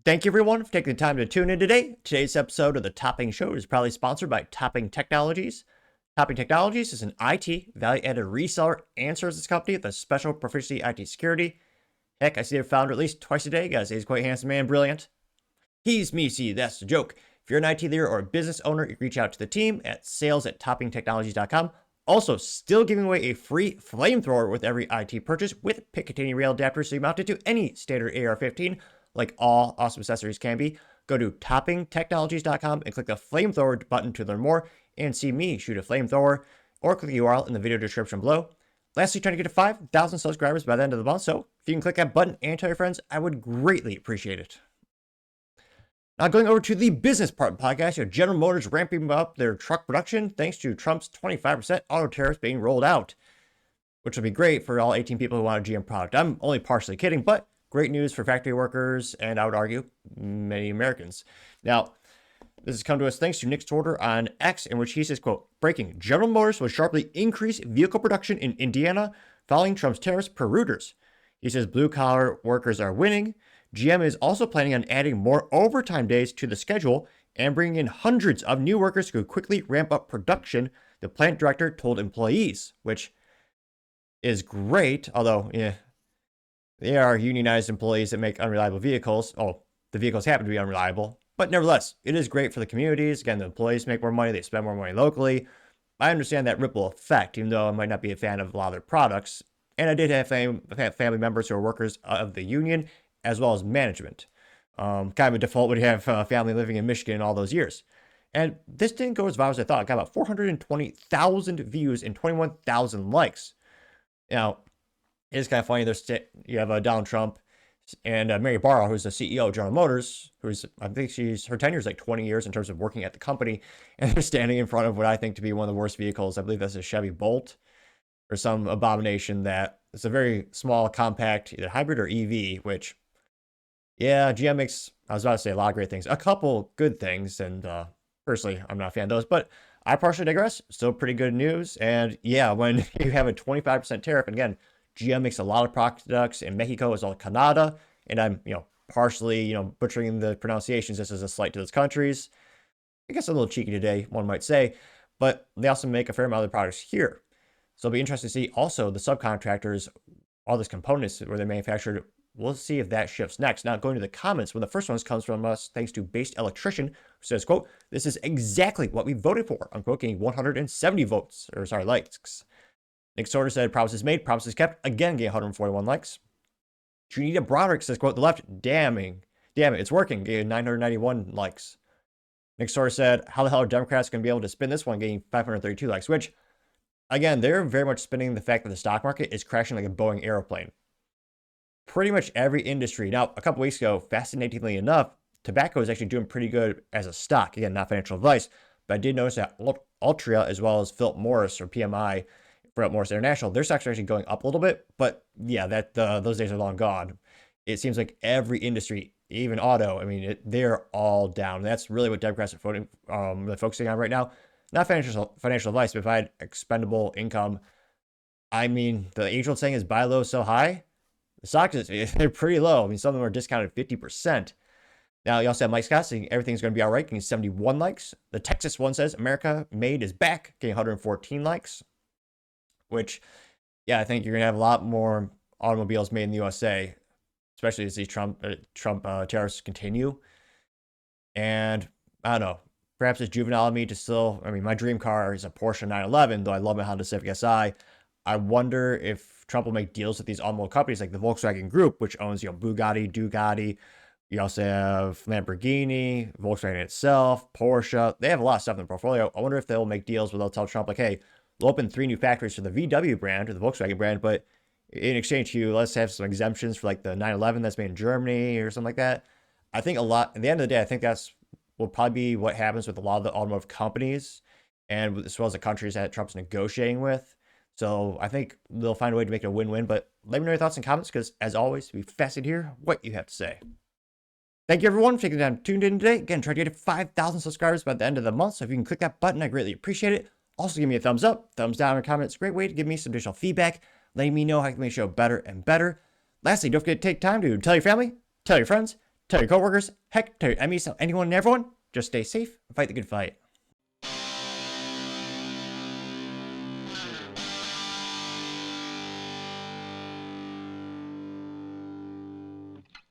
Thank you everyone for taking the time to tune in today. Today's episode of the Topping Show is proudly sponsored by Topping Technologies. Topping Technologies is an IT value-added reseller and services company with a special proficiency IT security. Heck, I see their founder at least twice a day. Guys, he's quite handsome and brilliant. He's me, see, that's the joke. If you're an IT leader or a business owner, you can reach out to the team at sales@toppingtechnologies.com. Also, still giving away a free flamethrower with every IT purchase with Picatinny rail adapters so you mount it to any standard AR-15, like all awesome accessories can be. Go to toppingtechnologies.com and click the flamethrower button to learn more and see me shoot a flamethrower, or click the URL in the video description below. Lastly, trying to get to 5,000 subscribers by the end of the month, so if you can click that button and tell your friends, I would greatly appreciate it. Now going over to the business part of the podcast, General Motors ramping up their truck production thanks to Trump's 25% auto tariffs being rolled out, which will be great for all 18 people who want a GM product. I'm only partially kidding, but great news for factory workers and, I would argue, many Americans. Now, this has come to us thanks to Nick's Order on X, in which he says, quote, breaking, General Motors will sharply increase vehicle production in Indiana following Trump's tariffs per Reuters. He says blue-collar workers are winning. GM is also planning on adding more overtime days to the schedule and bringing in hundreds of new workers who quickly ramp up production, the plant director told employees, which is great, although, they are unionized employees that make unreliable vehicles. Oh, the vehicles happen to be unreliable. But nevertheless, it is great for the communities. Again, the employees make more money. They spend more money locally. I understand that ripple effect, even though I might not be a fan of a lot of their products. And I did have family members who are workers of the union, as well as management. Kind of a default when you have family living in Michigan all those years. And this didn't go as viral as I thought. It got about 420,000 views and 21,000 likes. Now, it is kind of funny. You have Donald Trump and Mary Barra, who's the CEO of General Motors, I think her tenure is like 20 years in terms of working at the company, and they're standing in front of what I think to be one of the worst vehicles. I believe that's a Chevy Bolt or some abomination that it's a very small, compact, either hybrid or EV, which, yeah, GM makes, I was about to say a lot of great things, a couple good things, and personally, I'm not a fan of those, but I partially digress. Still pretty good news. And yeah, when you have a 25% tariff, and again, GM makes a lot of products in Mexico as well as Canada, and I'm, partially, butchering the pronunciations just as a slight to those countries. I guess a little cheeky today, one might say, but they also make a fair amount of products here. So it'll be interesting to see also the subcontractors, all these components where they're manufactured. We'll see if that shifts next. Now, going to the comments, one of the first ones comes from us thanks to Based Electrician, who says, quote, this is exactly what we voted for, unquote, getting 170 likes. Nick Sorter said, promises made, promises kept, again getting 141 likes. Junita Broderick says, quote, the left, damn it, it's working, getting 991 likes. Nick Sorter said, how the hell are Democrats going to be able to spin this one, getting 532 likes, which, again, they're very much spinning the fact that the stock market is crashing like a Boeing airplane. Pretty much every industry. Now, a couple weeks ago, fascinatingly enough, tobacco is actually doing pretty good as a stock. Again, not financial advice, but I did notice that Altria, as well as Philip Morris or PMI, Philip Morris International, their stocks are actually going up a little bit. But yeah, those days are long gone. It seems like every industry, even auto, they're all down. And that's really what Democrats are focusing on right now. Not financial advice, but if I had expendable income, the age-old saying is buy low, sell high. The stocks, they're pretty low. Some of them are discounted 50%. Now, you also have Mike Scott saying everything's going to be all right, getting 71 likes. The Texas one says America Made is back, getting 114 likes. Which, yeah, I think you're going to have a lot more automobiles made in the USA, especially as these Trump tariffs continue. And I don't know, perhaps it's juvenile of me to still, my dream car is a Porsche 911, though I love my Honda Civic Si. I wonder if Trump will make deals with these automobile companies like the Volkswagen Group, which owns, Bugatti, Ducati. You also have Lamborghini, Volkswagen itself, Porsche. They have a lot of stuff in the portfolio. I wonder if they'll make deals where they'll tell Trump, like, hey, we'll open 3 new factories for the VW brand or the Volkswagen brand, but in exchange let's have some exemptions for like the 911 that's made in Germany or something like that. I think at the end of the day, I think that's will probably be what happens with a lot of the automotive companies and as well as the countries that Trump's negotiating with. So I think they'll find a way to make it a win-win, but let me know your thoughts and comments because as always, it'll be fascinating to hear what you have to say. Thank you everyone for taking the time tuned in today. Again, try to get to 5,000 subscribers by the end of the month. So if you can click that button, I greatly appreciate it. Also, give me a thumbs up, thumbs down, or comment. It's a great way to give me some additional feedback, letting me know how I can make the show better and better. Lastly, don't forget to take time to tell your family, tell your friends, tell your coworkers, heck, tell your enemies, tell anyone and everyone. Just stay safe and fight the good fight.